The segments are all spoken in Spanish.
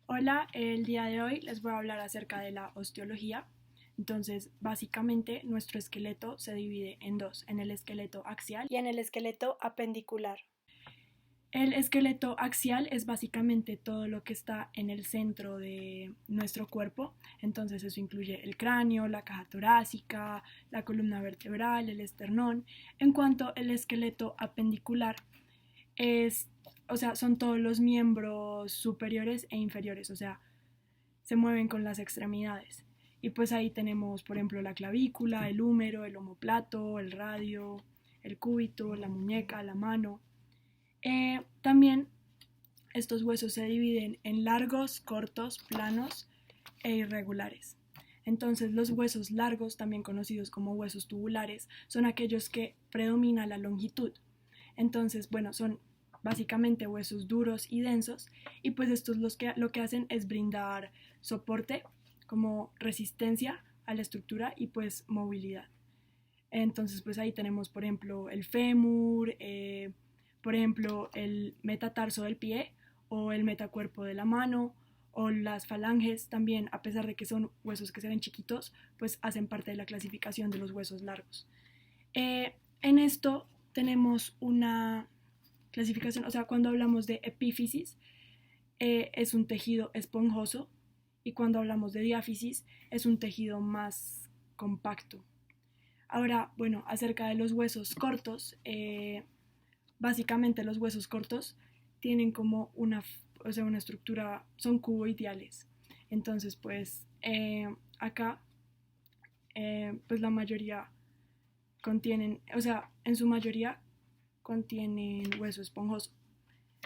Hola, el día de hoy les voy a hablar acerca de la osteología. Entonces, básicamente nuestro esqueleto se divide en dos, en el esqueleto axial y en el esqueleto apendicular. El esqueleto axial es básicamente todo lo que está en el centro de nuestro cuerpo, entonces eso incluye el cráneo, la caja torácica, la columna vertebral, el esternón. En cuanto al esqueleto apendicular, es, son todos los miembros superiores e inferiores, o sea, se mueven con las extremidades. Y pues ahí tenemos, por ejemplo, la clavícula, el húmero, el omóplato, el radio, el cúbito, la muñeca, la mano. También estos huesos se dividen en largos, cortos, planos e irregulares. Entonces los huesos largos, también conocidos como huesos tubulares, son aquellos que predomina la longitud. Entonces, bueno, son básicamente huesos duros y densos y pues estos lo que hacen es brindar soporte como resistencia a la estructura y pues movilidad. Entonces pues ahí tenemos por ejemplo el fémur, por ejemplo el metatarso del pie o el metacuerpo de la mano o las falanges también, a pesar de que son huesos que se ven chiquitos, pues hacen parte de la clasificación de los huesos largos. En esto tenemos una clasificación, o sea, cuando hablamos de epífisis, es un tejido esponjoso y cuando hablamos de diáfisis es un tejido más compacto. Ahora, bueno, acerca de los huesos cortos, básicamente los huesos cortos tienen como una estructura, son cuboidales. Entonces, pues acá, pues la mayoría contienen, o sea, en su mayoría contienen hueso esponjoso.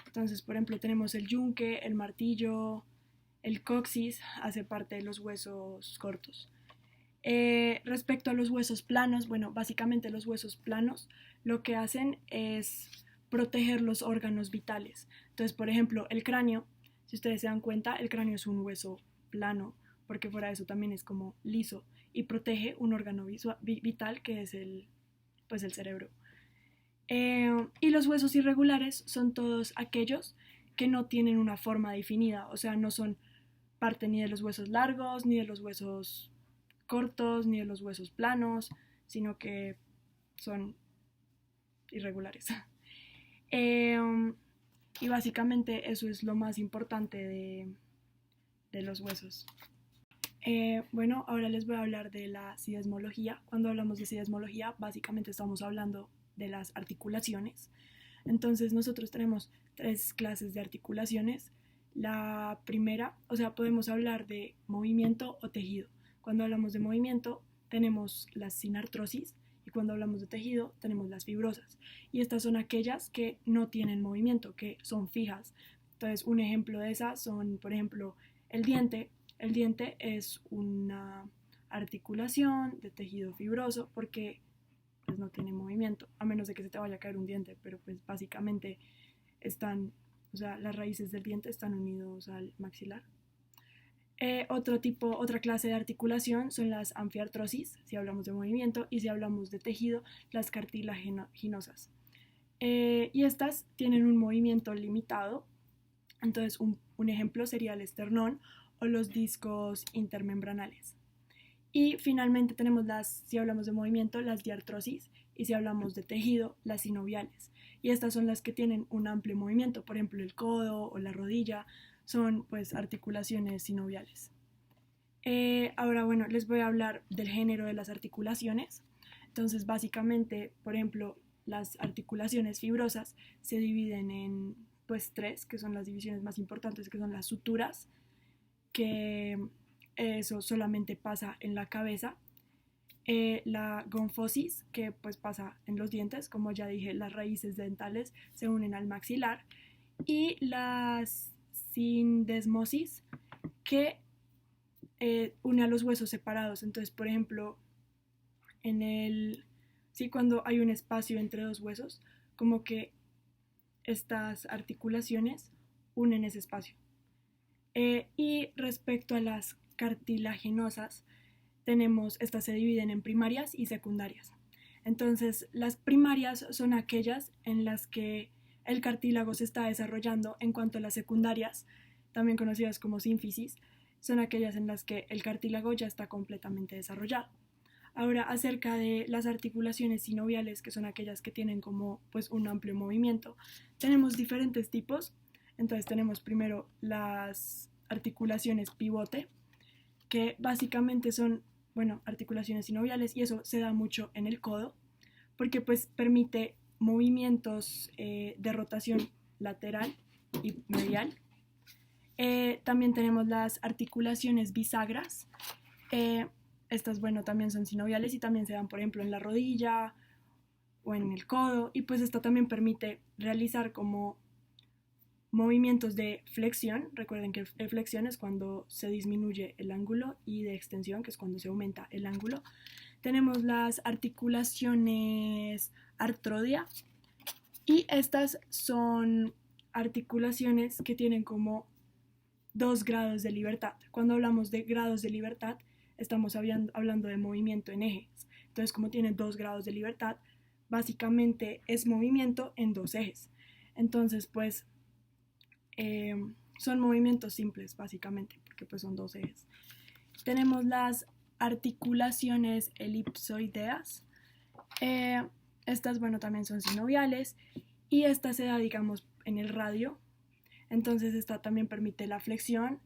Entonces, por ejemplo, tenemos el yunque, el martillo, el coxis, hace parte de los huesos cortos. Respecto a los huesos planos, bueno, básicamente los huesos planos lo que hacen es proteger los órganos vitales. Entonces, por ejemplo, el cráneo, si ustedes se dan cuenta, el cráneo es un hueso plano, porque fuera de eso también es como liso y protege un órgano vital que es pues el cerebro. Y los huesos irregulares son todos aquellos que no tienen una forma definida, o sea, no son parte ni de los huesos largos, ni de los huesos cortos, ni de los huesos planos, sino que son irregulares. Eh, y básicamente eso es lo más importante de los huesos. Bueno, ahora les voy a hablar de la sidesmología. Cuando hablamos de sidesmología, básicamente estamos hablando de las articulaciones. Entonces nosotros tenemos tres clases de articulaciones. La primera, o sea, podemos hablar de movimiento o tejido. Cuando hablamos de movimiento tenemos las sinartrosis y cuando hablamos de tejido tenemos las fibrosas. Y estas son aquellas que no tienen movimiento, que son fijas. Entonces un ejemplo de esas son, por ejemplo, el diente. El diente es una articulación de tejido fibroso porque pues no tiene movimiento, a menos de que se te vaya a caer un diente, pero pues básicamente están, o sea, las raíces del diente están unidos al maxilar. Otra clase de articulación son las anfiartrosis, si hablamos de movimiento, y si hablamos de tejido, las cartilaginosas. Y estas tienen un movimiento limitado, entonces un ejemplo sería el esternón o los discos intermembranales. Y finalmente tenemos si hablamos de movimiento, las diartrosis y si hablamos de tejido, las sinoviales. Y estas son las que tienen un amplio movimiento, por ejemplo el codo o la rodilla, son pues articulaciones sinoviales. Ahora bueno, les voy a hablar del género de las articulaciones. Entonces básicamente, por ejemplo, las articulaciones fibrosas se dividen en pues tres, que son las divisiones más importantes, que son las suturas, que eso solamente pasa en la cabeza, la gonfosis, que pues pasa en los dientes, como ya dije, las raíces dentales se unen al maxilar, y la sindesmosis, que une a los huesos separados. Entonces, por ejemplo, cuando hay un espacio entre dos huesos, como que estas articulaciones unen ese espacio. Y respecto a las cartilaginosas, estas se dividen en primarias y secundarias. Entonces, las primarias son aquellas en las que el cartílago se está desarrollando, en cuanto a las secundarias, también conocidas como sínfisis, son aquellas en las que el cartílago ya está completamente desarrollado. Ahora, acerca de las articulaciones sinoviales, que son aquellas que tienen como pues un amplio movimiento, tenemos diferentes tipos. Entonces tenemos primero las articulaciones pivote, que básicamente son, bueno, articulaciones sinoviales, y eso se da mucho en el codo, porque pues permite movimientos de rotación lateral y medial. También tenemos las articulaciones bisagras. Estas, bueno, también son sinoviales y también se dan, por ejemplo, en la rodilla o en el codo. Y pues esto también permite realizar como movimientos de flexión. Recuerden que flexión es cuando se disminuye el ángulo, y de extensión, que es cuando se aumenta el ángulo. Tenemos las articulaciones artrodia, y estas son articulaciones que tienen como 2 grados de libertad. Cuando hablamos de grados de libertad, estamos hablando de movimiento en ejes. Entonces, como tienen 2 grados de libertad, básicamente es movimiento en 2 ejes. Entonces, pues, son movimientos simples, básicamente, porque pues son 2 ejes. Tenemos las articulaciones elipsoideas. Estas, bueno, también son sinoviales, y esta se da, digamos, en el radio. Entonces esta también permite la flexión,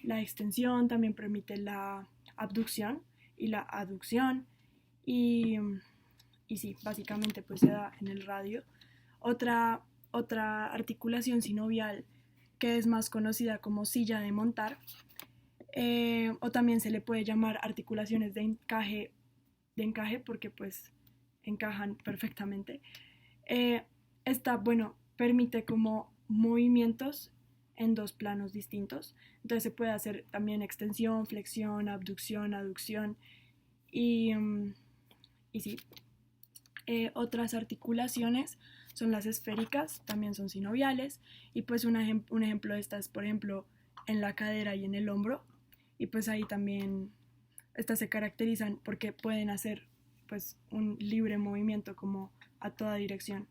la extensión, también permite la abducción y la aducción, y sí, básicamente pues se da en el radio. Otra articulación sinovial que es más conocida como silla de montar, o también se le puede llamar articulaciones de encaje porque pues encajan perfectamente. Esta, bueno, permite como movimientos en 2 planos distintos. Entonces se puede hacer también extensión, flexión, abducción, aducción, y sí. Otras articulaciones son las esféricas, también son sinoviales, y pues un ejemplo de estas, por ejemplo, en la cadera y en el hombro, y pues ahí también estas se caracterizan porque pueden hacer pues un libre movimiento como a toda dirección.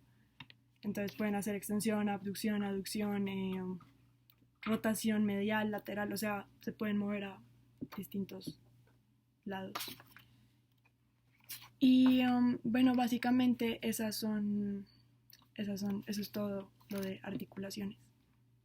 Entonces pueden hacer extensión, abducción, aducción, rotación medial, lateral, o sea, se pueden mover a distintos lados. Y bueno, básicamente eso es todo lo de articulaciones.